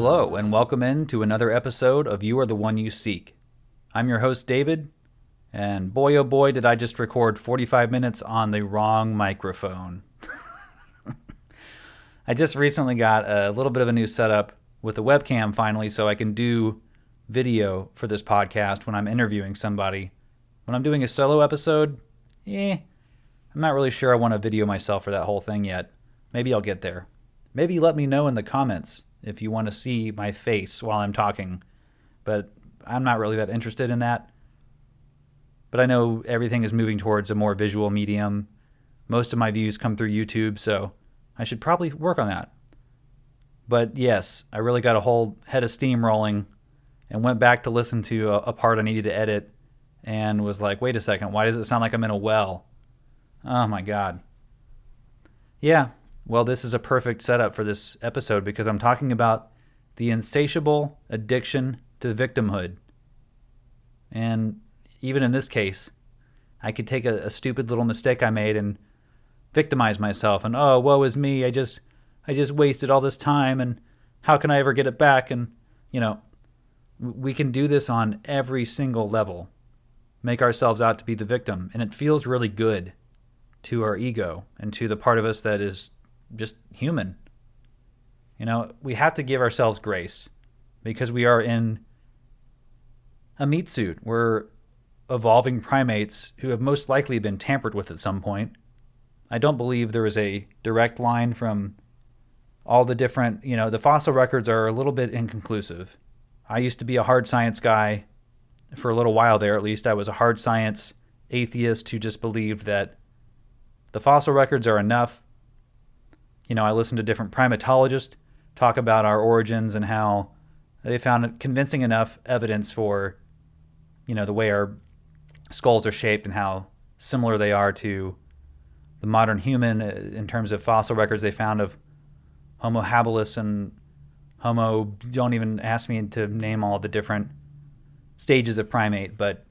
Hello, and welcome in to another episode of You Are the One You Seek. I'm your host, David, and boy oh boy did I just record 45 minutes on the wrong microphone. I just recently got a little bit of a new setup with the webcam finally, so I can do video for this podcast when I'm interviewing somebody. When I'm doing a solo episode, I'm not really sure I want to video myself for that whole thing yet. Maybe I'll get there. Maybe let me know in the comments if you want to see my face while I'm talking, but I'm not really that interested in that. But I know everything is moving towards a more visual medium. Most of my views come through YouTube, so I should probably work on that. But yes, I really got a whole head of steam rolling and went back to listen to a part I needed to edit and was like, wait a second, why does it sound like I'm in a well? Oh my God. Yeah. Well, this is a perfect setup for this episode because I'm talking about the insatiable addiction to victimhood. And even in this case, I could take a stupid little mistake I made and victimize myself and, oh, woe is me, I just wasted all this time and how can I ever get it back? And, we can do this on every single level, make ourselves out to be the victim, and it feels really good to our ego and to the part of us that is just human. We have to give ourselves grace because we are in a meat suit. We're evolving primates who have most likely been tampered with at some point. I don't believe there is a direct line from all the different, the fossil records are a little bit inconclusive. I used to be a hard science guy for a little while there, at least. I was a hard science atheist who just believed that the fossil records are enough. I listened to different primatologists talk about our origins and how they found convincing enough evidence for, the way our skulls are shaped and how similar they are to the modern human in terms of fossil records they found of Homo habilis and Homo, don't even ask me to name all the different stages of primate, but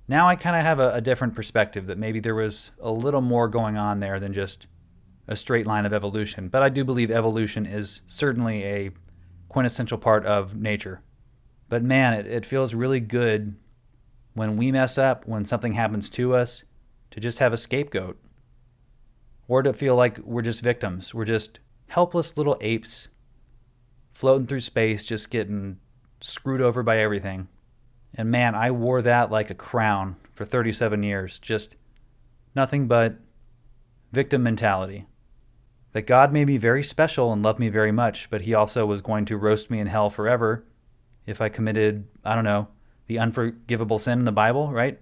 now I kind of have a different perspective that maybe there was a little more going on there than just a straight line of evolution. But I do believe evolution is certainly a quintessential part of nature. But man, it feels really good when we mess up, when something happens to us, to just have a scapegoat. Or to feel like we're just victims. We're just helpless little apes floating through space, just getting screwed over by everything. And man, I wore that like a crown for 37 years. Just nothing but victim mentality. That God made me very special and loved me very much, but he also was going to roast me in hell forever if I committed, the unforgivable sin in the Bible, right?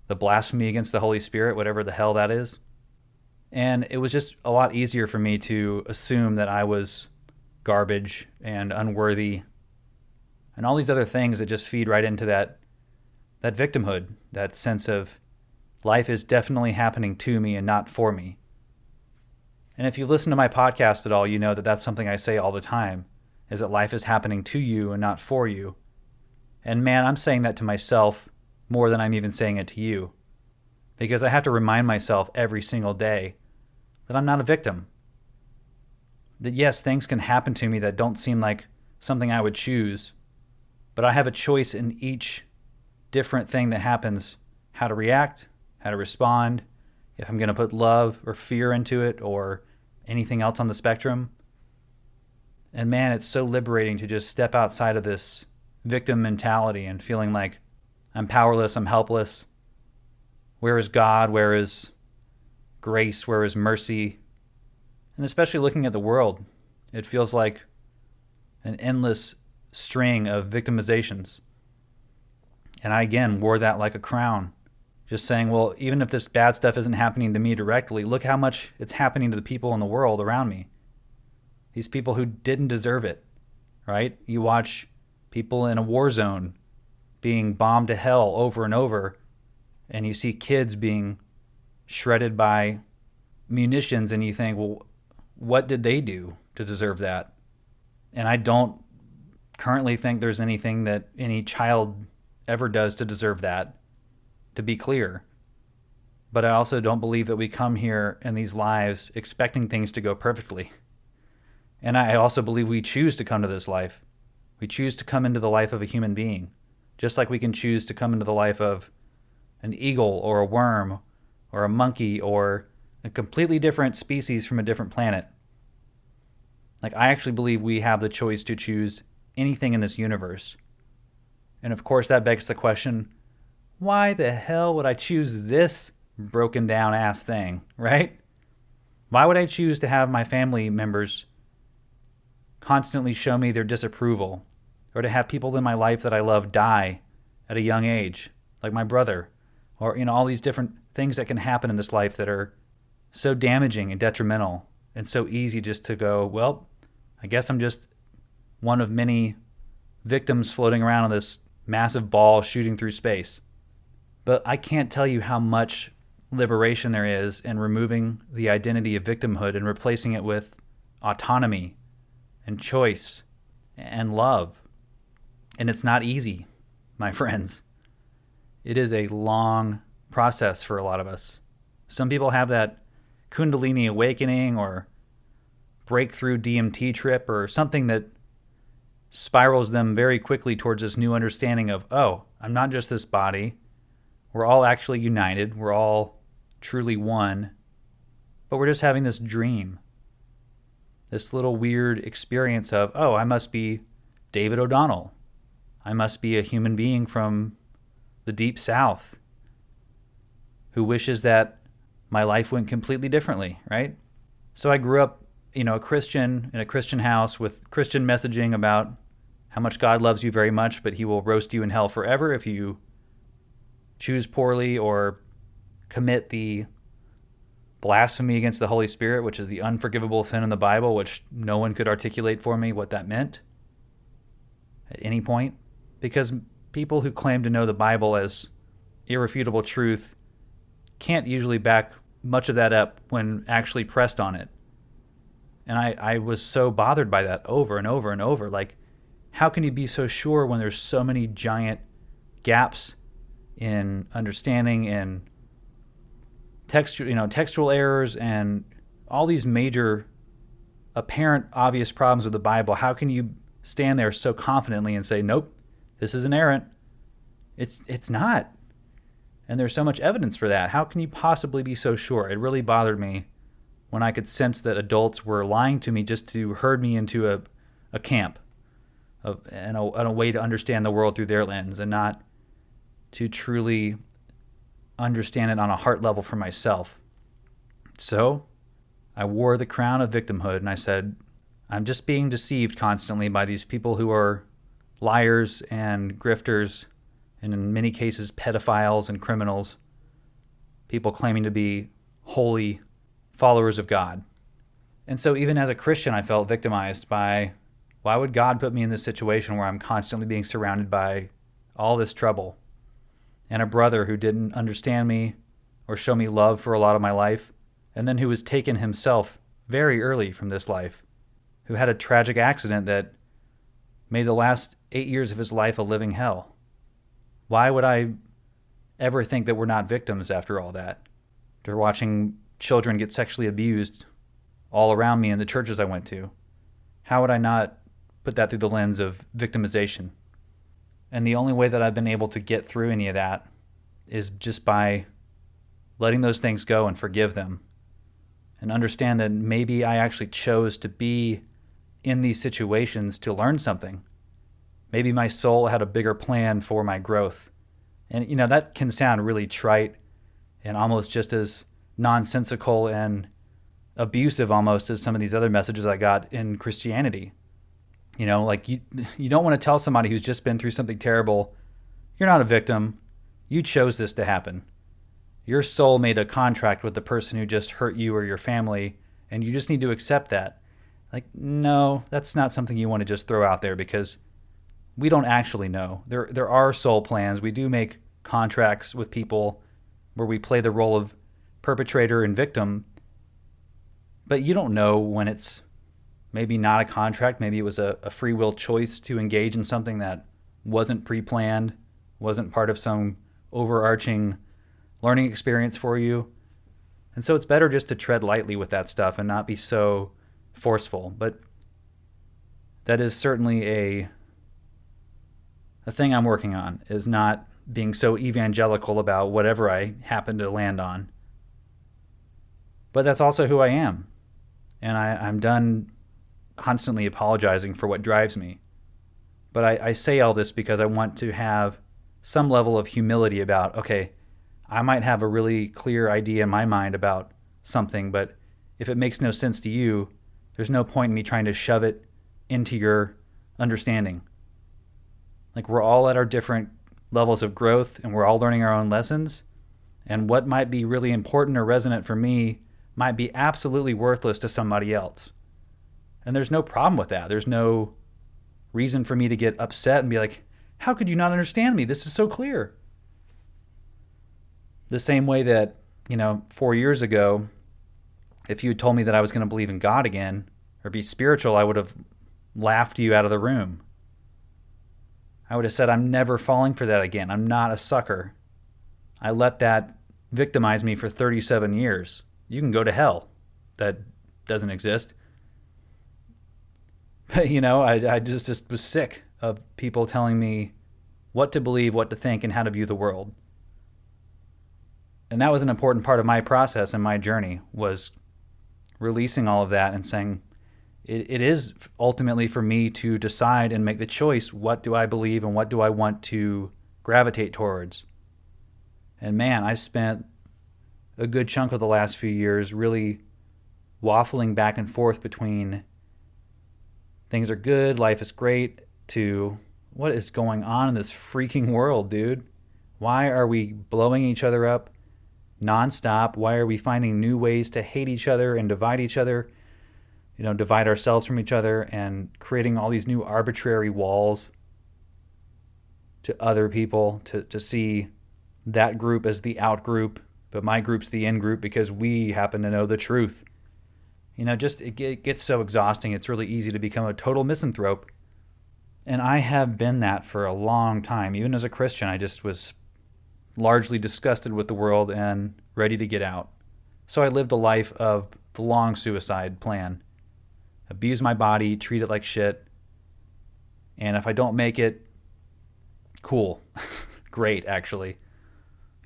The blasphemy against the Holy Spirit, whatever the hell that is. And it was just a lot easier for me to assume that I was garbage and unworthy and all these other things that just feed right into that victimhood, that sense of life is definitely happening to me and not for me. And if you listen to my podcast at all, you know that that's something I say all the time, is that life is happening to you and not for you. And man, I'm saying that to myself more than I'm even saying it to you, because I have to remind myself every single day that I'm not a victim. That yes, things can happen to me that don't seem like something I would choose, but I have a choice in each different thing that happens, how to react, how to respond, if I'm going to put love or fear into it or anything else on the spectrum. And man, it's so liberating to just step outside of this victim mentality and feeling like I'm powerless, I'm helpless. Where is God? Where is grace? Where is mercy? And especially looking at the world, it feels like an endless string of victimizations. And I again wore that like a crown. Just saying, well, even if this bad stuff isn't happening to me directly, look how much it's happening to the people in the world around me. These people who didn't deserve it, right? You watch people in a war zone being bombed to hell over and over, and you see kids being shredded by munitions, and you think, well, what did they do to deserve that? And I don't currently think there's anything that any child ever does to deserve that, to be clear. But I also don't believe that we come here in these lives expecting things to go perfectly. And I also believe we choose to come to this life. We choose to come into the life of a human being, just like we can choose to come into the life of an eagle or a worm or a monkey or a completely different species from a different planet. Like, I actually believe we have the choice to choose anything in this universe. And of course, that begs the question, why the hell would I choose this broken down ass thing, right? Why would I choose to have my family members constantly show me their disapproval, or to have people in my life that I love die at a young age, like my brother, or all these different things that can happen in this life that are so damaging and detrimental and so easy just to go, well, I guess I'm just one of many victims floating around on this massive ball shooting through space. But I can't tell you how much liberation there is in removing the identity of victimhood and replacing it with autonomy and choice and love. And it's not easy, my friends. It is a long process for a lot of us. Some people have that Kundalini awakening or breakthrough DMT trip or something that spirals them very quickly towards this new understanding of, oh, I'm not just this body. We're all actually united. We're all truly one. But we're just having this dream. This little weird experience of, oh, I must be David O'Donnell. I must be a human being from the deep south who wishes that my life went completely differently, right? So I grew up, a Christian in a Christian house with Christian messaging about how much God loves you very much, but he will roast you in hell forever if you choose poorly or commit the blasphemy against the Holy Spirit, which is the unforgivable sin in the Bible, which no one could articulate for me what that meant at any point. Because people who claim to know the Bible as irrefutable truth can't usually back much of that up when actually pressed on it. And I was so bothered by that over and over and over. Like, how can you be so sure when there's so many giant gaps in understanding and textual errors and all these major apparent obvious problems with the Bible? How can you stand there so confidently and say, nope, this is inerrant? It's not. And there's so much evidence for that. How can you possibly be so sure? It really bothered me when I could sense that adults were lying to me just to herd me into a camp and a way to understand the world through their lens and not to truly understand it on a heart level for myself. So I wore the crown of victimhood and I said, I'm just being deceived constantly by these people who are liars and grifters, and in many cases pedophiles and criminals, people claiming to be holy followers of God. And so even as a Christian, I felt victimized by, why would God put me in this situation where I'm constantly being surrounded by all this trouble? And a brother who didn't understand me or show me love for a lot of my life, and then who was taken himself very early from this life, who had a tragic accident that made the last 8 years of his life a living hell. Why would I ever think that we're not victims after all that? After watching children get sexually abused all around me in the churches I went to, how would I not put that through the lens of victimization? And the only way that I've been able to get through any of that is just by letting those things go and forgive them and understand that maybe I actually chose to be in these situations to learn something. Maybe my soul had a bigger plan for my growth. And, that can sound really trite and almost just as nonsensical and abusive almost as some of these other messages I got in Christianity. Like you don't want to tell somebody who's just been through something terrible, you're not a victim. You chose this to happen. Your soul made a contract with the person who just hurt you or your family, and you just need to accept that. Like, no, that's not something you want to just throw out there, because we don't actually know. There are soul plans. We do make contracts with people where we play the role of perpetrator and victim, but you don't know when it's maybe not a contract. Maybe it was a free will choice to engage in something that wasn't pre-planned, wasn't part of some overarching learning experience for you. And so it's better just to tread lightly with that stuff and not be so forceful. But that is certainly a thing I'm working on, is not being so evangelical about whatever I happen to land on. But that's also who I am. And I'm done constantly apologizing for what drives me. But I say all this because I want to have some level of humility about, okay, I might have a really clear idea in my mind about something, but if it makes no sense to you, there's no point in me trying to shove it into your understanding. Like, we're all at our different levels of growth, and we're all learning our own lessons. And what might be really important or resonant for me might be absolutely worthless to somebody else. And there's no problem with that. There's no reason for me to get upset and be like, how could you not understand me? This is so clear. The same way that, 4 years ago, if you had told me that I was going to believe in God again or be spiritual, I would have laughed you out of the room. I would have said, I'm never falling for that again. I'm not a sucker. I let that victimize me for 37 years. You can go to hell. That doesn't exist. But, I just was sick of people telling me what to believe, what to think, and how to view the world. And that was an important part of my process and my journey, was releasing all of that and saying, it is ultimately for me to decide and make the choice, what do I believe and what do I want to gravitate towards. And man, I spent a good chunk of the last few years really waffling back and forth between things are good, life is great, to what is going on in this freaking world, dude? Why are we blowing each other up nonstop? Why are we finding new ways to hate each other and divide each other? Divide ourselves from each other and creating all these new arbitrary walls to other people to see that group as the out group, but my group's the in group because we happen to know the truth. It gets so exhausting. It's really easy to become a total misanthrope. And I have been that for a long time. Even as a Christian, I just was largely disgusted with the world and ready to get out. So I lived a life of the long suicide plan. Abuse my body, treat it like shit. And if I don't make it, cool. Great, actually.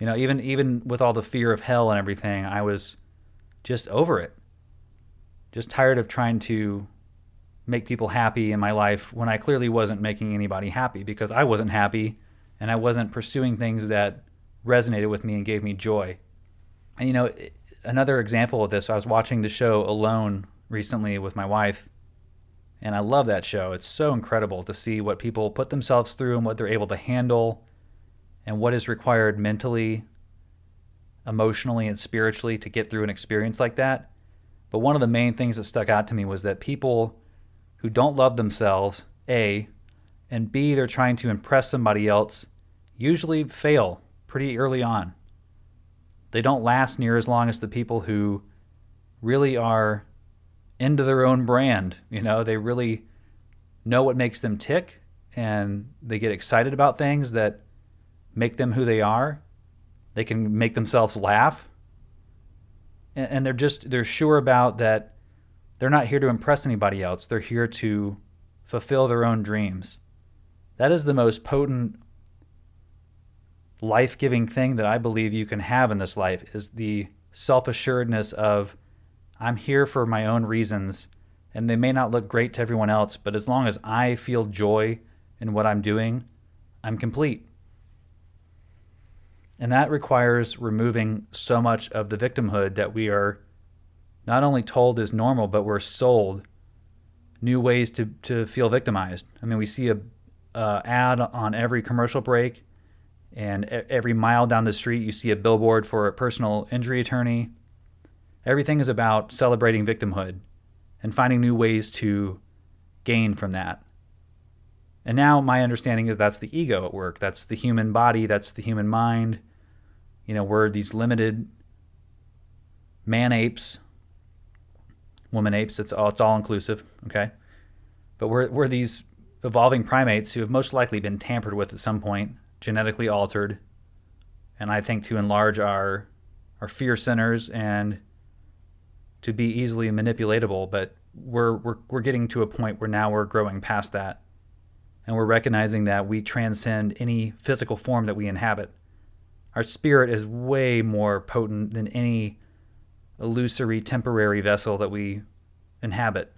Even with all the fear of hell and everything, I was just over it. Just tired of trying to make people happy in my life when I clearly wasn't making anybody happy, because I wasn't happy and I wasn't pursuing things that resonated with me and gave me joy. And another example of this, I was watching the show Alone recently with my wife, and I love that show. It's so incredible to see what people put themselves through and what they're able to handle and what is required mentally, emotionally, and spiritually to get through an experience like that. But one of the main things that stuck out to me was that people who don't love themselves, A, and B, they're trying to impress somebody else, usually fail pretty early on. They don't last near as long as the people who really are into their own brand. They really know what makes them tick, and they get excited about things that make them who they are. They can make themselves laugh. And they're sure about that they're not here to impress anybody else. They're here to fulfill their own dreams. That is the most potent, life-giving thing that I believe you can have in this life, is the self-assuredness of, I'm here for my own reasons, and they may not look great to everyone else, but as long as I feel joy in what I'm doing, I'm complete. And that requires removing so much of the victimhood that we are not only told is normal, but we're sold new ways to feel victimized. I mean, we see a ad on every commercial break, and every mile down the street you see a billboard for a personal injury attorney. Everything is about celebrating victimhood and finding new ways to gain from that. And now my understanding is that's the ego at work. That's the human body. That's the human mind. We're these limited man apes, woman apes. It's all inclusive, okay? But we're these evolving primates who have most likely been tampered with at some point, genetically altered, and I think to enlarge our fear centers and to be easily manipulatable. But we're getting to a point where now we're growing past that, and we're recognizing that we transcend any physical form that we inhabit. Our spirit is way more potent than any illusory temporary vessel that we inhabit.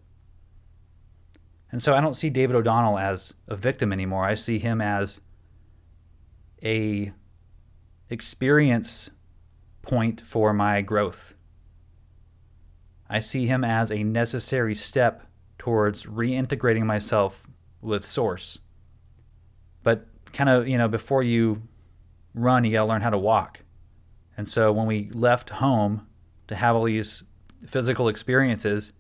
And so I don't see David O'Donnell as a victim anymore. I see him as a experience point for my growth. I see him as a necessary step towards reintegrating myself with Source. But kind of, before you run, you got to learn how to walk. And so when we left home to have all these physical experiences,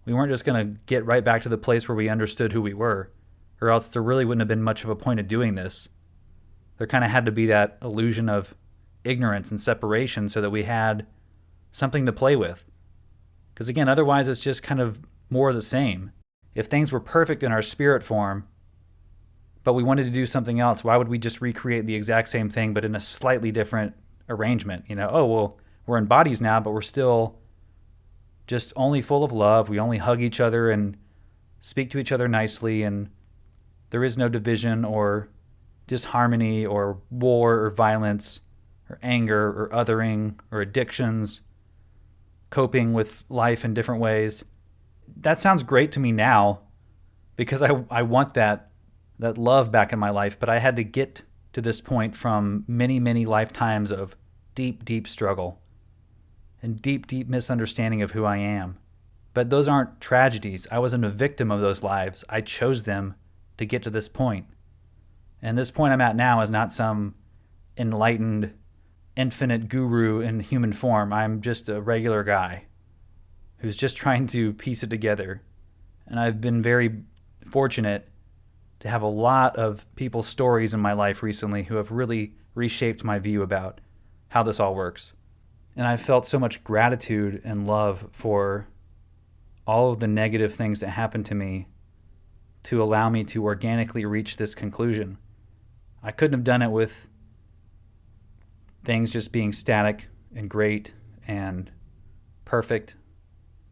we weren't just going to get right back to the place where we understood who we were, or else there really wouldn't have been much of a point of doing this. There kind of had to be that illusion of ignorance and separation so that we had something to play with. Because again, otherwise it's just kind of more of the same. If things were perfect in our spirit form, but we wanted to do something else, why would we just recreate the exact same thing but in a slightly different arrangement? Oh, well, we're in bodies now, but we're still just only full of love. We only hug each other and speak to each other nicely, and there is no division or disharmony or war or violence or anger or othering or addictions, coping with life in different ways. That sounds great to me now because I want that love back in my life, but I had to get to this point from many, many lifetimes of deep, deep struggle and deep, deep misunderstanding of who I am. But those aren't tragedies. I wasn't a victim of those lives. I chose them to get to this point. And this point I'm at now is not some enlightened, infinite guru in human form. I'm just a regular guy who's just trying to piece it together. And I've been very fortunate to have a lot of people's stories in my life recently who have really reshaped my view about how this all works. And I've felt so much gratitude and love for all of the negative things that happened to me to allow me to organically reach this conclusion. I couldn't have done it with things just being static and great and perfect.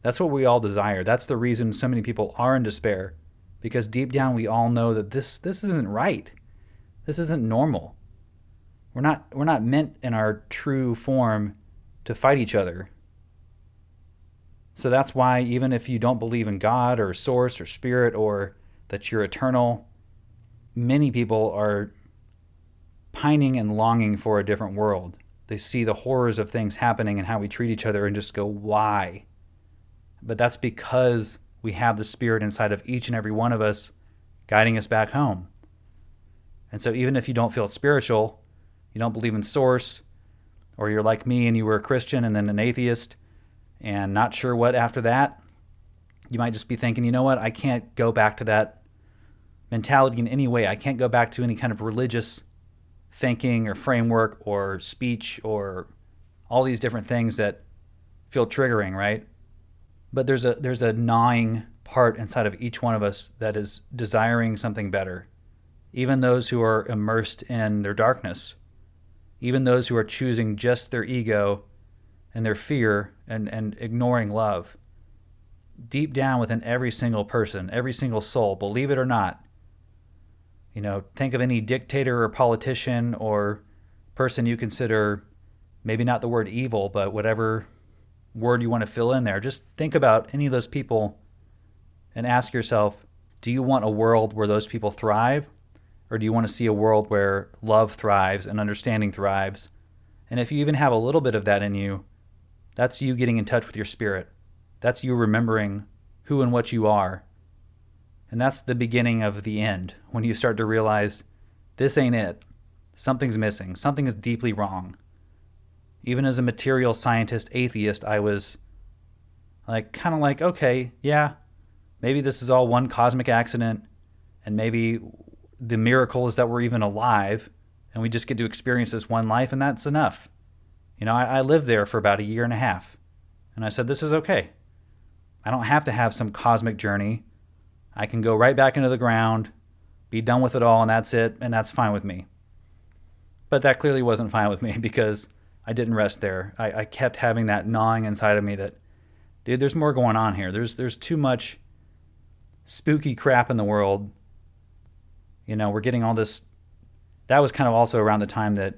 That's what we all desire. That's the reason so many people are in despair, because deep down we all know that this isn't right. This isn't normal. We're not meant in our true form to fight each other. So that's why even if you don't believe in God or Source or Spirit or that you're eternal, many people are pining and longing for a different world. They see the horrors of things happening and how we treat each other and just go, why? But that's because we have the Spirit inside of each and every one of us guiding us back home. And so even if you don't feel spiritual, you don't believe in Source, or you're like me and you were a Christian and then an atheist and not sure what after that, you might just be thinking, you know what, I can't go back to that mentality in any way. I can't go back to any kind of religious thinking or framework or speech or all these different things that feel triggering, right? But there's a gnawing part inside of each one of us that is desiring something better. Even those who are immersed in their darkness, even those who are choosing just their ego and their fear and ignoring love. Deep down within every single person, every single soul, believe it or not, think of any dictator or politician or person you consider, maybe not the word evil, but whatever word you want to fill in there. Just think about any of those people and ask yourself, do you want a world where those people thrive? Or do you want to see a world where love thrives and understanding thrives? And if you even have a little bit of that in you, that's you getting in touch with your spirit. That's you remembering who and what you are. And that's the beginning of the end, when you start to realize this ain't it. Something's missing. Something is deeply wrong. Even as a material scientist atheist, I was kind of like, okay, yeah, maybe this is all one cosmic accident, and maybe the miracle is that we're even alive, and we just get to experience this one life, and that's enough. I lived there for about 1.5 years, and I said, this is okay. I don't have to have some cosmic journey. I can go right back into the ground, be done with it all, and that's it, and that's fine with me. But that clearly wasn't fine with me because I didn't rest there. I kept having that gnawing inside of me that, dude, there's more going on here. There's too much spooky crap in the world. We're getting all this. That was kind of also around the time that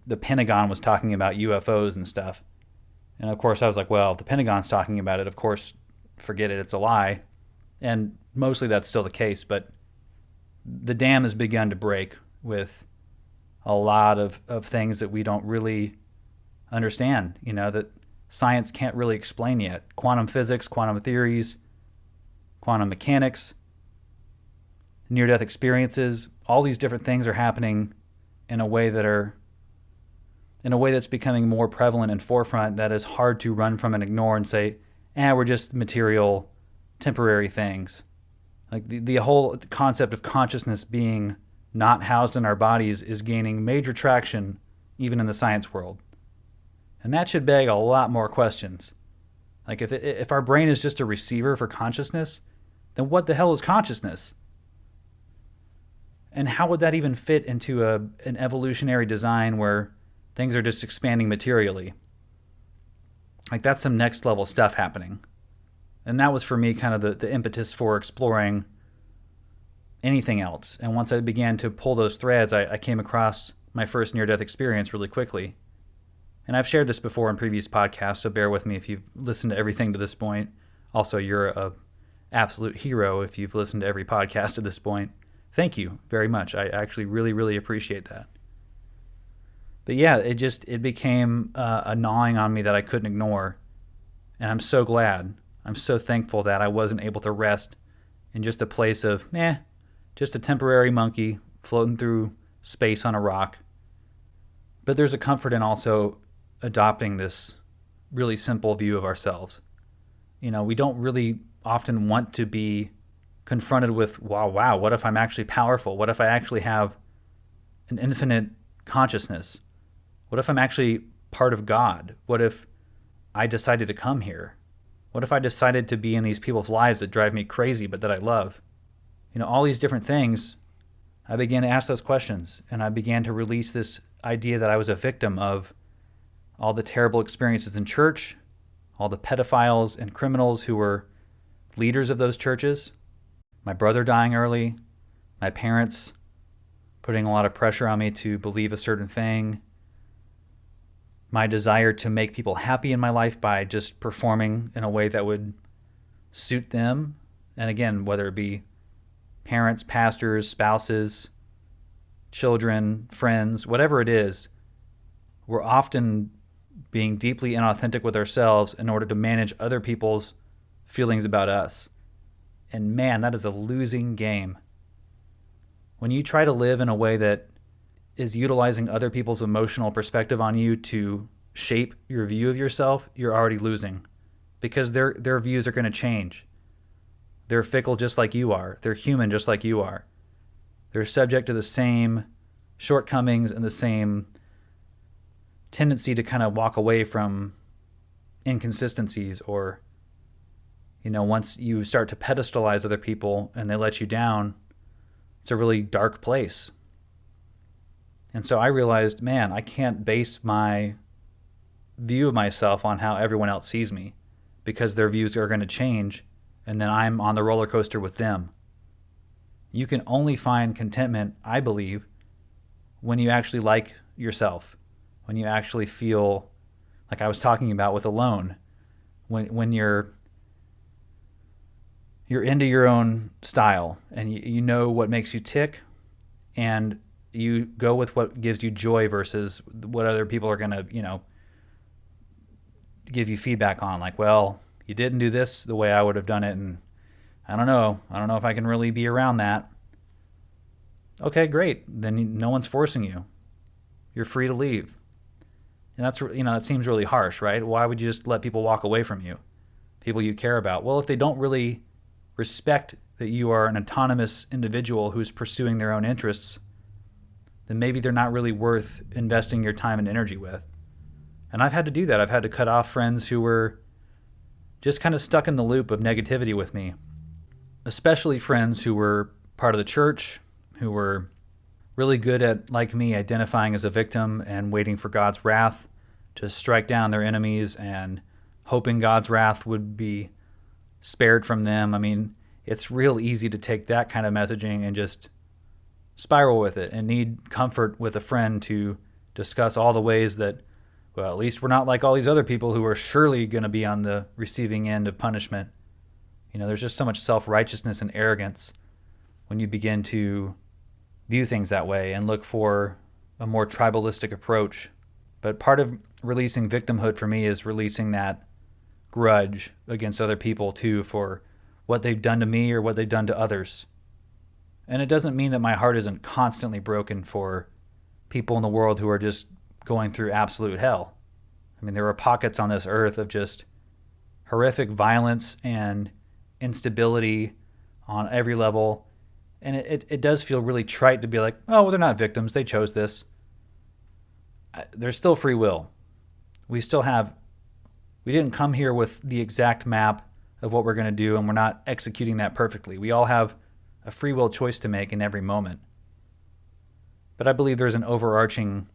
the Pentagon was talking about UFOs and stuff. And of course I was like, well, if the Pentagon's talking about it, of course, forget it, it's a lie. And mostly that's still the case, but the dam has begun to break with a lot of things that we don't really understand, that science can't really explain yet. Quantum physics, quantum theories, quantum mechanics, near-death experiences, all these different things are happening in a way that's becoming more prevalent and forefront, that is hard to run from and ignore and say, we're just material, temporary things. Like the whole concept of consciousness being not housed in our bodies is gaining major traction even in the science world. And that should beg a lot more questions. Like if our brain is just a receiver for consciousness, then what the hell is consciousness? And how would that even fit into an evolutionary design where things are just expanding materially? Like that's some next level stuff happening. And that was for me kind of the impetus for exploring anything else. And once I began to pull those threads, I came across my first near-death experience really quickly. And I've shared this before in previous podcasts, so bear with me if you've listened to everything to this point. Also, you're a absolute hero if you've listened to every podcast to this point. Thank you very much. I actually really, really appreciate that. But yeah, it became a gnawing on me that I couldn't ignore. And I'm so glad. I'm so thankful that I wasn't able to rest in just a place of, just a temporary monkey floating through space on a rock. But there's a comfort in also adopting this really simple view of ourselves. We don't really often want to be confronted with, wow, what if I'm actually powerful? What if I actually have an infinite consciousness? What if I'm actually part of God? What if I decided to come here? What if I decided to be in these people's lives that drive me crazy but that I love? All these different things, I began to ask those questions, and I began to release this idea that I was a victim of all the terrible experiences in church, all the pedophiles and criminals who were leaders of those churches, my brother dying early, my parents putting a lot of pressure on me to believe a certain thing, my desire to make people happy in my life by just performing in a way that would suit them. And again, whether it be parents, pastors, spouses, children, friends, whatever it is, we're often being deeply inauthentic with ourselves in order to manage other people's feelings about us. And man, that is a losing game. When you try to live in a way that is utilizing other people's emotional perspective on you to shape your view of yourself, you're already losing, because their views are going to change. They're fickle just like you are. They're human just like you are. They're subject to the same shortcomings and the same tendency to kind of walk away from inconsistencies, or once you start to pedestalize other people and they let you down, it's a really dark place. And so I realized, man, I can't base my view of myself on how everyone else sees me, because their views are going to change, and then I'm on the roller coaster with them. You can only find contentment, I believe, when you actually like yourself, when you actually feel like I was talking about with alone, when you're into your own style and you know what makes you tick, and you go with what gives you joy versus what other people are going to, give you feedback on. Like, well, you didn't do this the way I would have done it, and I don't know if I can really be around that. Okay, great. Then no one's forcing you. You're free to leave. And that's, that seems really harsh, right? Why would you just let people walk away from you? People you care about. Well, if they don't really respect that you are an autonomous individual who's pursuing their own interests, then maybe they're not really worth investing your time and energy with. And I've had to do that. I've had to cut off friends who were just kind of stuck in the loop of negativity with me, especially friends who were part of the church, who were really good at, like me, identifying as a victim and waiting for God's wrath to strike down their enemies and hoping God's wrath would be spared from them. I mean, it's real easy to take that kind of messaging and just spiral with it and need comfort with a friend to discuss all the ways that, well, at least we're not like all these other people who are surely going to be on the receiving end of punishment. There's just so much self-righteousness and arrogance when you begin to view things that way and look for a more tribalistic approach. But part of releasing victimhood for me is releasing that grudge against other people too for what they've done to me or what they've done to others. And it doesn't mean that my heart isn't constantly broken for people in the world who are just going through absolute hell. I mean, there are pockets on this earth of just horrific violence and instability on every level. And it does feel really trite to be like, oh, well, they're not victims. They chose this. There's still free will. We didn't come here with the exact map of what we're going to do, and we're not executing that perfectly. We all have a free will choice to make in every moment. But I believe there's an overarching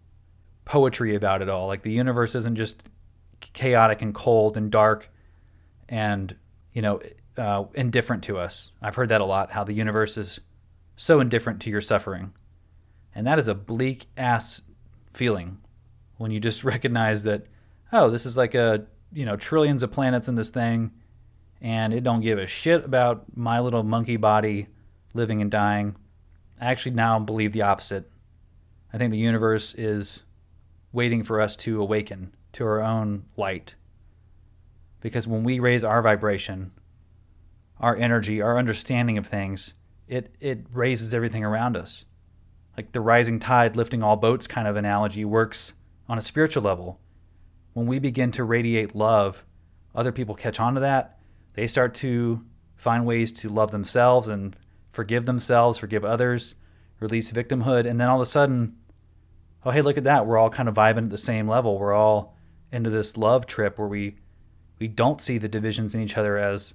poetry about it all. Like the universe isn't just chaotic and cold and dark and, indifferent to us. I've heard that a lot, how the universe is so indifferent to your suffering. And that is a bleak ass feeling when you just recognize that, oh, this is like trillions of planets in this thing, and it don't give a shit about my little monkey body living and dying. I actually now believe the opposite. I think the universe is waiting for us to awaken to our own light. Because when we raise our vibration, our energy, our understanding of things, it raises everything around us. Like the rising tide lifting all boats kind of analogy works on a spiritual level. When we begin to radiate love, other people catch on to that. They start to find ways to love themselves and forgive themselves, forgive others, release victimhood, and then all of a sudden, oh, hey, look at that. We're all kind of vibing at the same level. We're all into this love trip where we don't see the divisions in each other as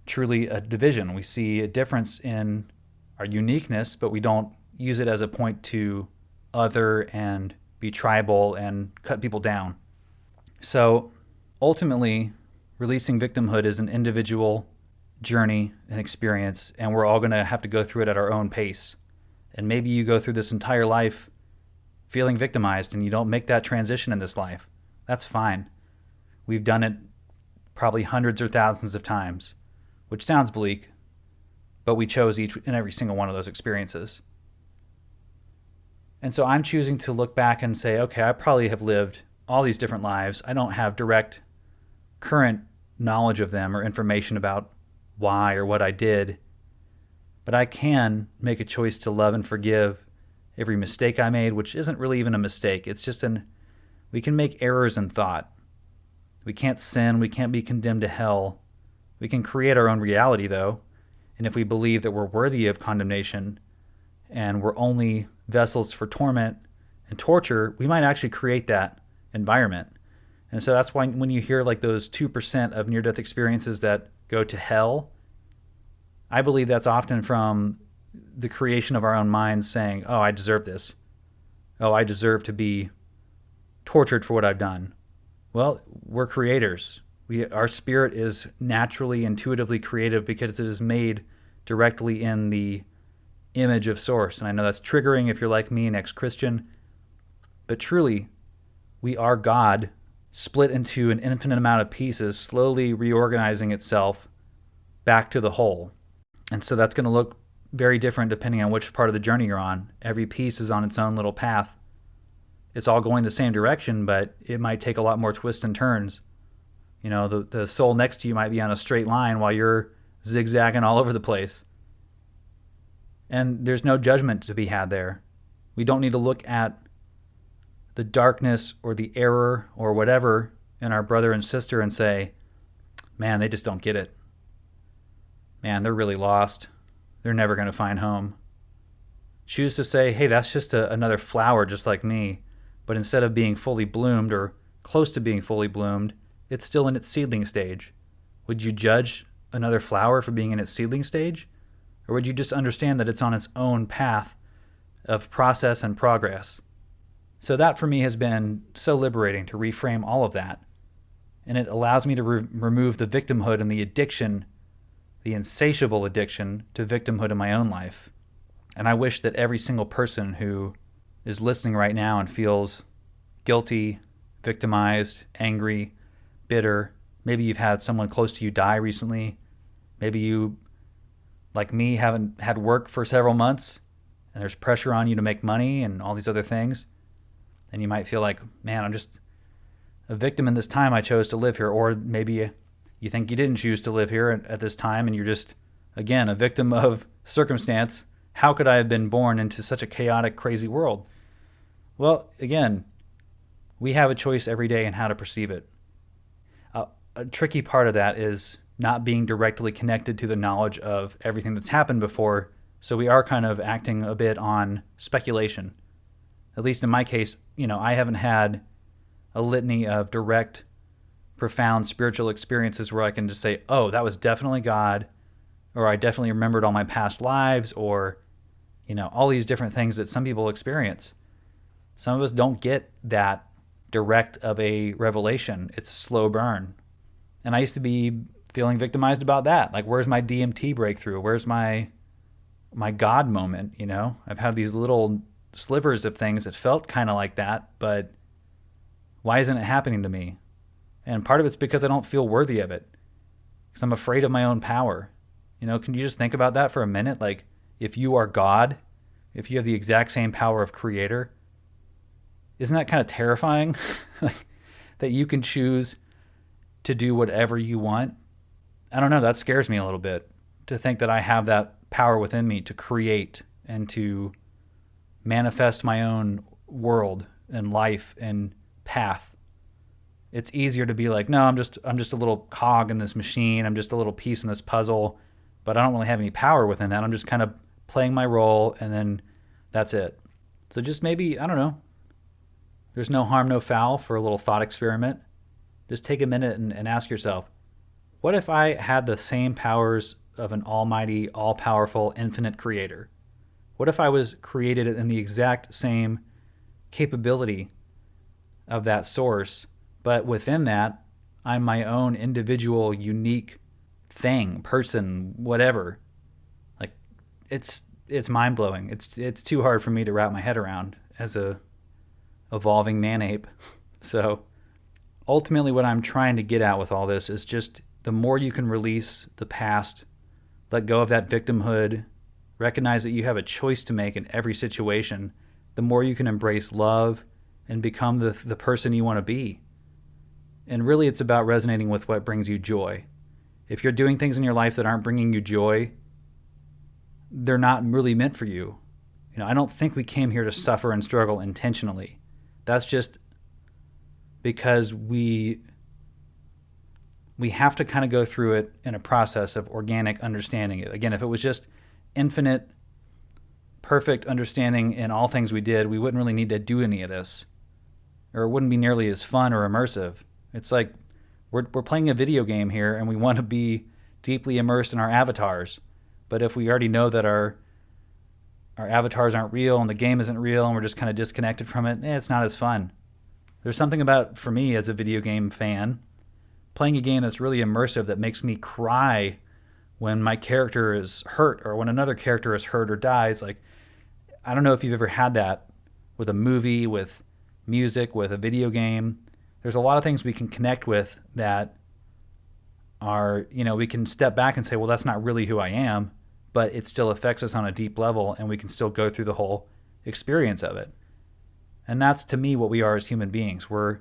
truly a division. We see a difference in our uniqueness, but we don't use it as a point to other and be tribal and cut people down. So ultimately, releasing victimhood is an individual journey and experience, and we're all going to have to go through it at our own pace. And maybe you go through this entire life feeling victimized and you don't make that transition in this life. That's fine. We've done it probably hundreds or thousands of times, which sounds bleak, but we chose each and every single one of those experiences. And so I'm choosing to look back and say, okay, I probably have lived all these different lives. I don't have direct current knowledge of them or information about why or what I did, but I can make a choice to love and forgive every mistake I made, which isn't really even a mistake. It's just we can make errors in thought. We can't sin. We can't be condemned to hell. We can create our own reality, though. And if we believe that we're worthy of condemnation and we're only vessels for torment and torture, we might actually create that environment. And so that's why when you hear like those 2% of near-death experiences that go to hell, I believe that's often from the creation of our own minds saying, oh, I deserve this. Oh, I deserve to be tortured for what I've done. Well, we're creators. Our spirit is naturally, intuitively creative because it is made directly in the image of Source. And I know that's triggering if you're like me, an ex-Christian. But truly, we are God split into an infinite amount of pieces, slowly reorganizing itself back to the whole. And so that's going to look very different depending on which part of the journey you're on. Every piece is on its own little path. It's all going the same direction, but it might take a lot more twists and turns. You know, the soul next to you might be on a straight line while you're zigzagging all over the place. And there's no judgment to be had there. We don't need to look at the darkness or the error or whatever in our brother and sister and say, man, they just don't get it. Man, they're really lost. They're never going to find home. Choose to say, hey, that's just another flower just like me. But instead of being fully bloomed or close to being fully bloomed, it's still in its seedling stage. Would you judge another flower for being in its seedling stage? Or would you just understand that it's on its own path of process and progress? So that for me has been so liberating to reframe all of that. And it allows me to remove the victimhood and the addiction, the insatiable addiction to victimhood in my own life. And I wish that every single person who is listening right now and feels guilty, victimized, angry, bitter, maybe you've had someone close to you die recently, maybe you, like me, haven't had work for several months, and there's pressure on you to make money and all these other things, and you might feel like, man, I'm just a victim in this time I chose to live here. Or maybe you think you didn't choose to live here at this time, and you're just, again, a victim of circumstance. How could I have been born into such a chaotic, crazy world? Well, again, we have a choice every day in how to perceive it. A tricky part of that is not being directly connected to the knowledge of everything that's happened before, so we are kind of acting a bit on speculation. At least in my case, I haven't had a litany of direct, profound spiritual experiences where I can just say, oh, that was definitely God, or I definitely remembered all my past lives, or, all these different things that some people experience. Some of us don't get that direct of a revelation. It's a slow burn. And I used to be feeling victimized about that. Like, where's my DMT breakthrough? Where's my God moment, I've had these little slivers of things that felt kind of like that, but why isn't it happening to me? And part of it's because I don't feel worthy of it, because I'm afraid of my own power. Can you just think about that for a minute? Like, if you are God, if you have the exact same power of creator, isn't that kind of terrifying? Like, that you can choose to do whatever you want? I don't know, that scares me a little bit, to think that I have that power within me to create and to manifest my own world and life and path. It's easier to be like, no, I'm just a little cog in this machine. I'm just a little piece in this puzzle, but I don't really have any power within that. I'm just kind of playing my role, and then that's it. So just maybe, I don't know, there's no harm, no foul for a little thought experiment. Just take a minute and ask yourself, what if I had the same powers of an almighty, all-powerful, infinite creator? What if I was created in the exact same capability of that source, but within that, I'm my own individual, unique thing, person, whatever? Like, it's mind-blowing. It's too hard for me to wrap my head around as a evolving man-ape. So ultimately what I'm trying to get at with all this is just the more you can release the past, let go of that victimhood, recognize that you have a choice to make in every situation, the more you can embrace love and become the person you want to be. And really it's about resonating with what brings you joy. If you're doing things in your life that aren't bringing you joy, they're not really meant for you. I don't think we came here to suffer and struggle intentionally. That's just because we have to kind of go through it in a process of organic understanding it. Again, if it was just infinite, perfect understanding in all things we did, we wouldn't really need to do any of this, or it wouldn't be nearly as fun or immersive. It's like we're playing a video game here, and we want to be deeply immersed in our avatars. But if we already know that our avatars aren't real and the game isn't real and we're just kind of disconnected from it, it's not as fun. There's something about, for me as a video game fan, playing a game that's really immersive that makes me cry when my character is hurt or when another character is hurt or dies. Like, I don't know if you've ever had that with a movie, with music, with a video game. There's a lot of things we can connect with that are, we can step back and say, well, that's not really who I am, but it still affects us on a deep level, and we can still go through the whole experience of it. And that's, to me, what we are as human beings. We're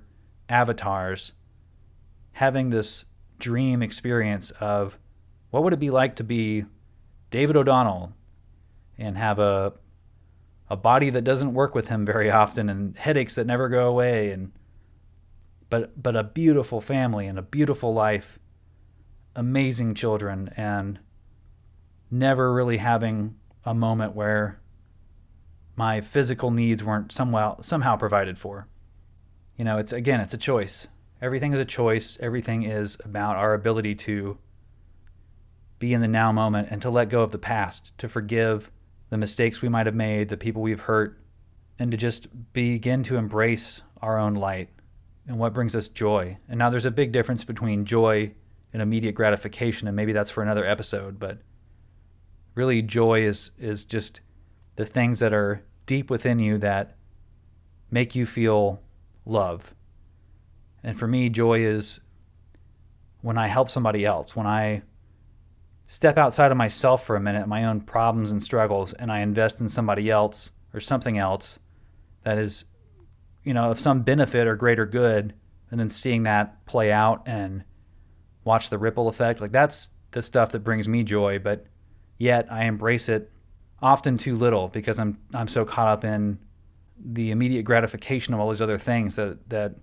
avatars having this dream experience of what would it be like to be David O'Donnell and have a body that doesn't work with him very often and headaches that never go away, but a beautiful family and a beautiful life, amazing children, and never really having a moment where my physical needs weren't somehow provided for. It's a choice. Everything is a choice. Everything is about our ability to be in the now moment and to let go of the past, to forgive the mistakes we might have made, the people we've hurt, and to just begin to embrace our own light. and what brings us joy. And now there's a big difference between joy and immediate gratification, and maybe that's for another episode, but really joy is just the things that are deep within you that make you feel love. And for me, joy is when I help somebody else, when I step outside of myself for a minute, my own problems and struggles, and I invest in somebody else or something else that is, of some benefit or greater good, and then seeing that play out and watch the ripple effect. Like, that's the stuff that brings me joy, but yet I embrace it often too little because I'm so caught up in the immediate gratification of all these other things that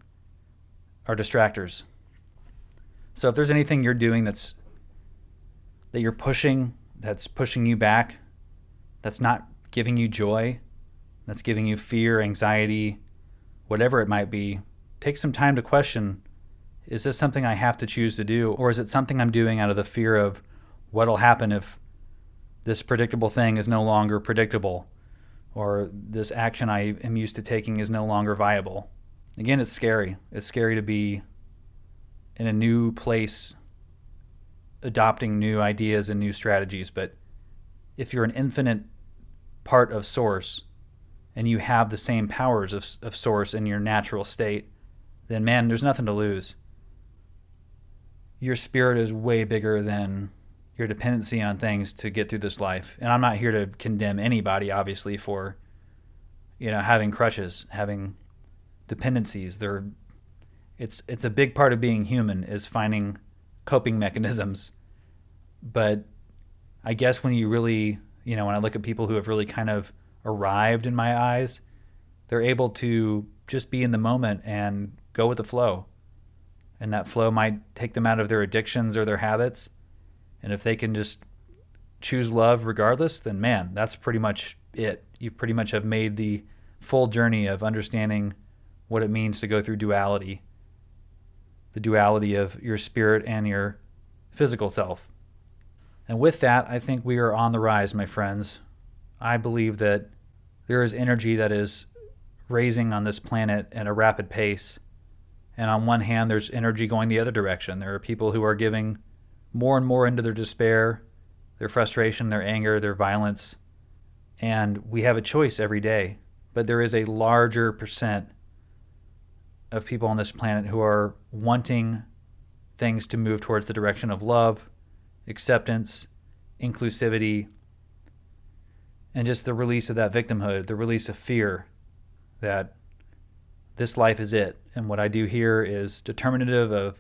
are distractors. So if there's anything you're doing that you're pushing, that's pushing you back, that's not giving you joy, that's giving you fear, anxiety, whatever it might be, take some time to question, is this something I have to choose to do? Or is it something I'm doing out of the fear of what'll happen if this predictable thing is no longer predictable, or this action I am used to taking is no longer viable? Again, it's scary. It's scary to be in a new place, adopting new ideas and new strategies. But if you're an infinite part of Source and you have the same powers of Source in your natural state, then man, there's nothing to lose. Your spirit is way bigger than your dependency on things to get through this life. And I'm not here to condemn anybody, obviously, for having crutches, having dependencies. It's a big part of being human is finding coping mechanisms. But I guess when you really, when I look at people who have really kind of arrived in my eyes, they're able to just be in the moment and go with the flow. And that flow might take them out of their addictions or their habits. And if they can just choose love regardless, then man, that's pretty much it. You pretty much have made the full journey of understanding what it means to go through duality. The duality of your spirit and your physical self. And with that, I think we are on the rise, my friends. I believe that there is energy that is raising on this planet at a rapid pace. And on one hand, there's energy going the other direction. There are people who are giving more and more into their despair, their frustration, their anger, their violence. And we have a choice every day. But there is a larger percent of people on this planet who are wanting things to move towards the direction of love, acceptance, inclusivity, and just the release of that victimhood, the release of fear that this life is it. And what I do here is determinative of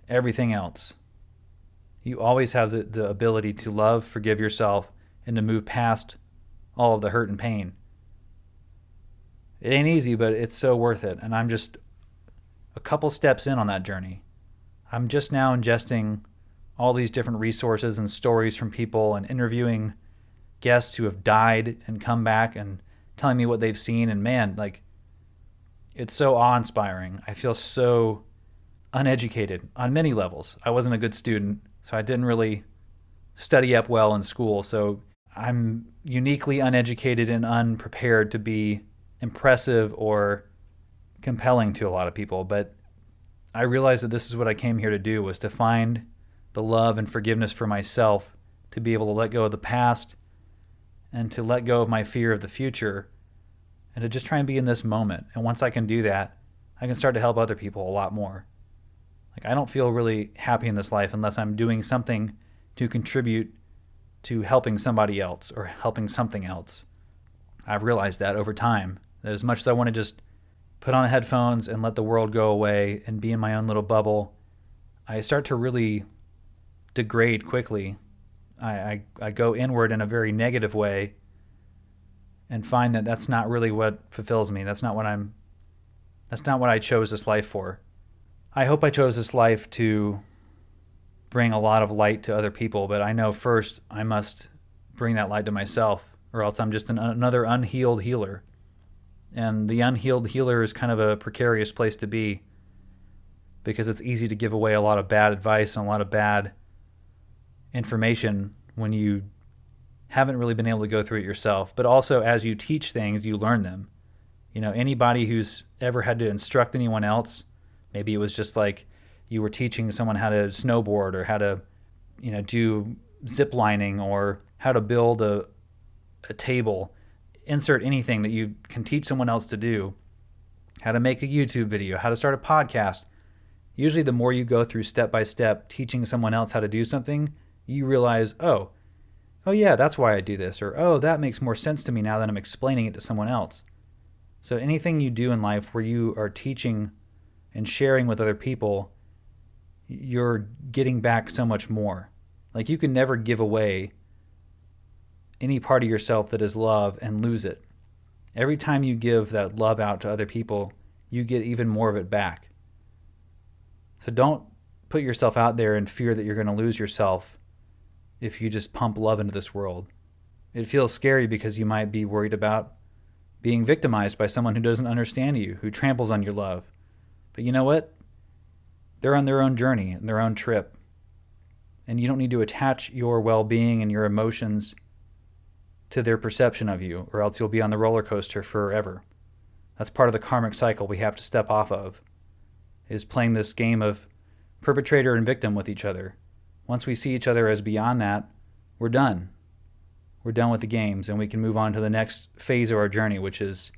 everything else. You always have the ability to love, forgive yourself, and to move past all of the hurt and pain. It ain't easy, but it's so worth it. And I'm just a couple steps in on that journey. I'm just now ingesting all these different resources and stories from people and interviewing guests who have died and come back and telling me what they've seen. And man, it's so awe-inspiring. I feel so uneducated on many levels. I wasn't a good student, so I didn't really study up well in school. So I'm uniquely uneducated and unprepared to be impressive or compelling to a lot of people. But I realized that this is what I came here to do, was to find the love and forgiveness for myself, to be able to let go of the past and to let go of my fear of the future, and to just try and be in this moment. And once I can do that, I can start to help other people a lot more. I don't feel really happy in this life unless I'm doing something to contribute to helping somebody else or helping something else. I've realized that over time, that as much as I want to just put on headphones and let the world go away and be in my own little bubble, I start to really degrade quickly. I go inward in a very negative way and find that that's not really what fulfills me. That's not what I chose this life for. I hope I chose this life to bring a lot of light to other people, but I know first I must bring that light to myself, or else I'm just another unhealed healer. And the unhealed healer is kind of a precarious place to be, because it's easy to give away a lot of bad advice and a lot of bad information when you haven't really been able to go through it yourself. But also, as you teach things, you learn them. Anybody who's ever had to instruct anyone else, maybe it was just like you were teaching someone how to snowboard or how to, do zip lining or how to build a table, insert anything that you can teach someone else to do, how to make a YouTube video, how to start a podcast. Usually the more you go through step by step teaching someone else how to do something, you realize, oh yeah, that's why I do this, or oh, that makes more sense to me now that I'm explaining it to someone else. So anything you do in life where you are teaching and sharing with other people, you're getting back so much more. Like, you can never give away any part of yourself that is love and lose it. Every time you give that love out to other people, you get even more of it back. So don't put yourself out there in fear that you're going to lose yourself if you just pump love into this world. It feels scary because you might be worried about being victimized by someone who doesn't understand you, who tramples on your love. But you know what? They're on their own journey and their own trip. And you don't need to attach your well-being and your emotions to their perception of you, or else you'll be on the roller coaster forever. That's part of the karmic cycle we have to step off of, is playing this game of perpetrator and victim with each other. Once we see each other as beyond that, we're done. We're done with the games, and we can move on to the next phase of our journey, which is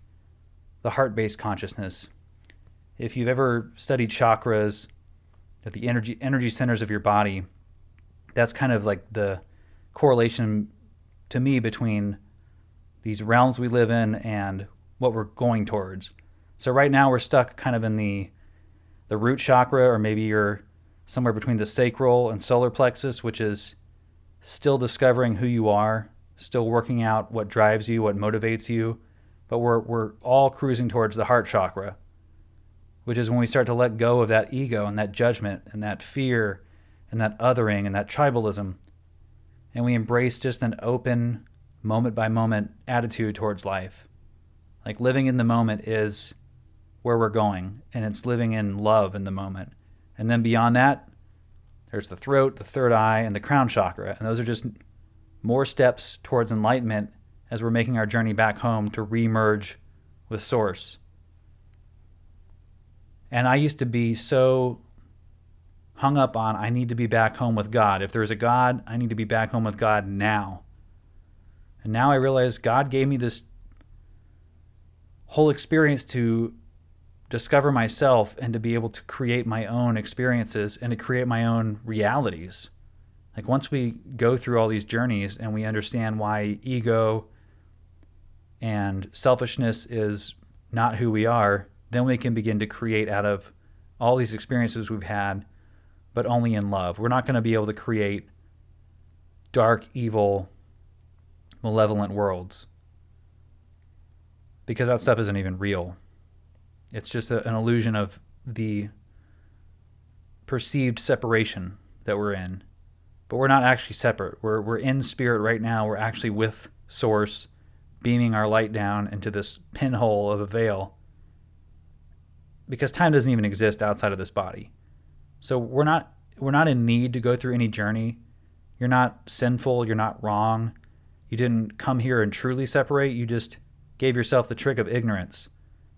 the heart-based consciousness. If you've ever studied chakras, the energy centers of your body, that's kind of like the correlation to me between these realms we live in and what we're going towards. So right now we're stuck kind of in the root chakra, or maybe you're somewhere between the sacral and solar plexus, which is still discovering who you are, still working out what drives you, what motivates you. But we're all cruising towards the heart chakra, which is when we start to let go of that ego and that judgment and that fear and that othering and that tribalism, and we embrace just an open, moment-by-moment attitude towards life. Like, living in the moment is where we're going, and it's living in love in the moment. And then beyond that, there's the throat, the third eye, and the crown chakra, and those are just more steps towards enlightenment as we're making our journey back home to re-merge with Source. And I used to be so hung up on, I need to be back home with God. If there's a God, I need to be back home with God now. And now I realize God gave me this whole experience to discover myself and to be able to create my own experiences and to create my own realities. Like, once we go through all these journeys and we understand why ego and selfishness is not who we are, then we can begin to create out of all these experiences we've had, but only in love. We're not going to be able to create dark, evil, malevolent worlds, because that stuff isn't even real. It's just an illusion of the perceived separation that we're in. But we're not actually separate. We're in spirit right now. We're actually with Source, beaming our light down into this pinhole of a veil, because time doesn't even exist outside of this body. So we're not in need to go through any journey. You're not sinful. You're not wrong. You didn't come here and truly separate. You just gave yourself the trick of ignorance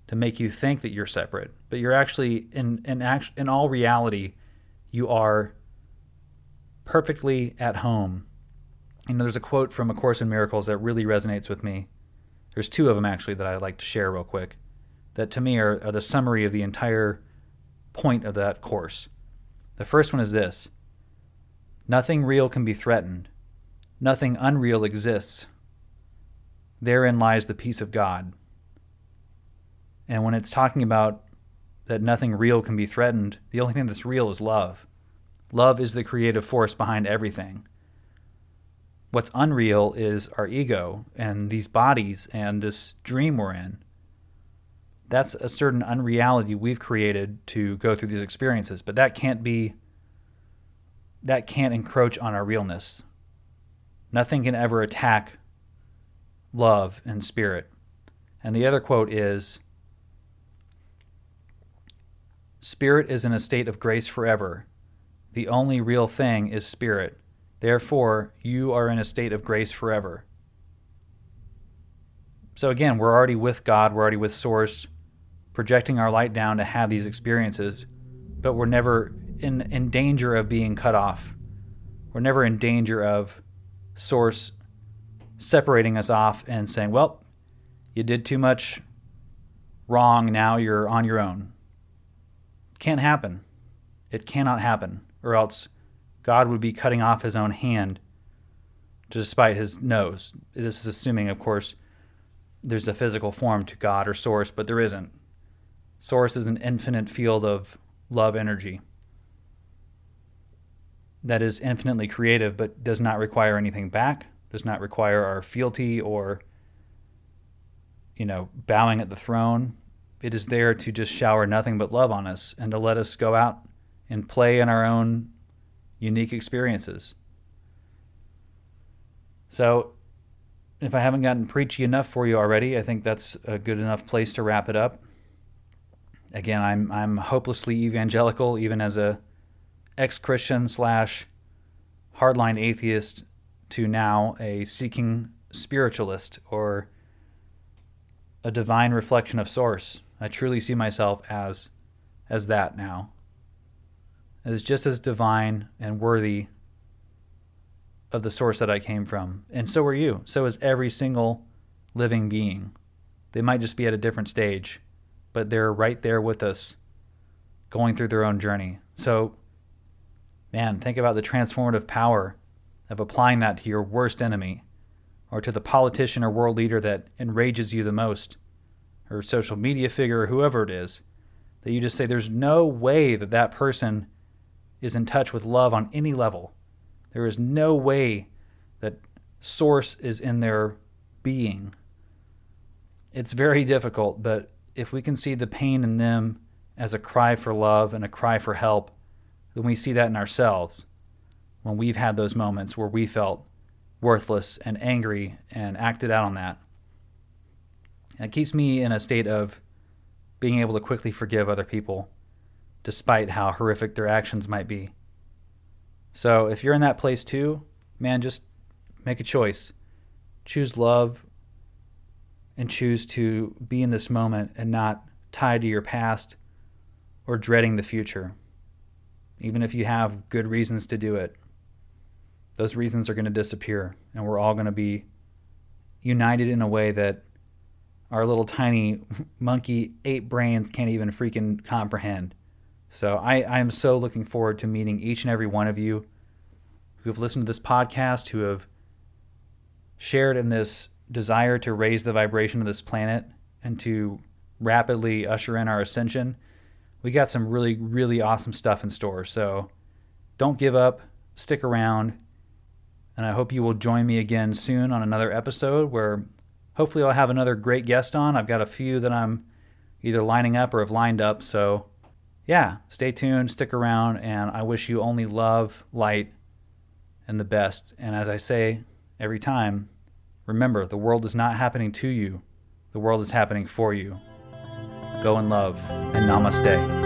to make you think that you're separate. But you're actually, in all reality, you are perfectly at home. There's a quote from A Course in Miracles that really resonates with me. There's two of them, actually, that I'd like to share real quick, that to me are the summary of the entire point of that course. The first one is this: nothing real can be threatened. Nothing unreal exists. Therein lies the peace of God. And when it's talking about that nothing real can be threatened, the only thing that's real is love. Love is the creative force behind everything. What's unreal is our ego and these bodies and this dream we're in. That's a certain unreality we've created to go through these experiences, but that can't encroach on our realness. Nothing can ever attack love and spirit. And the other quote is, "Spirit is in a state of grace forever. The only real thing is spirit. Therefore, you are in a state of grace forever." So again, we're already with God, we're already with Source, projecting our light down to have these experiences, but we're never in danger of being cut off. We're never in danger of Source separating us off and saying, well, you did too much wrong, now you're on your own. Can't happen. It cannot happen, or else God would be cutting off his own hand despite his nose. This is assuming, of course, there's a physical form to God or Source, but there isn't. Source is an infinite field of love energy that is infinitely creative, but does not require anything back, does not require our fealty or, bowing at the throne. It is there to just shower nothing but love on us and to let us go out and play in our own unique experiences. So, if I haven't gotten preachy enough for you already, I think that's a good enough place to wrap it up. Again, I'm hopelessly evangelical, even as a ex-Christian / hardline atheist to now a seeking spiritualist or a divine reflection of Source. I truly see myself as that now. As just as divine and worthy of the Source that I came from. And so are you. So is every single living being. They might just be at a different stage, but they're right there with us, going through their own journey. So, man, think about the transformative power of applying that to your worst enemy, or to the politician or world leader that enrages you the most, or social media figure, or whoever it is, that you just say there's no way that that person is in touch with love on any level. There is no way that Source is in their being. It's very difficult, but if we can see the pain in them as a cry for love and a cry for help, then we see that in ourselves when we've had those moments where we felt worthless and angry and acted out on that. It keeps me in a state of being able to quickly forgive other people, despite how horrific their actions might be. So if you're in that place too, man, just make a choice. Choose love and choose to be in this moment and not tied to your past or dreading the future. Even if you have good reasons to do it, those reasons are going to disappear, and we're all going to be united in a way that our little tiny monkey ape brains can't even freaking comprehend. So I am so looking forward to meeting each and every one of you who have listened to this podcast, who have shared in this desire to raise the vibration of this planet and to rapidly usher in our ascension. We got some really, really awesome stuff in store. So don't give up, stick around, and I hope you will join me again soon on another episode where hopefully I'll have another great guest on. I've got a few that I'm either lining up or have lined up. So yeah, stay tuned, stick around, and I wish you only love, light, and the best. And as I say every time, remember, the world is not happening to you. The world is happening for you. Go in love, and namaste.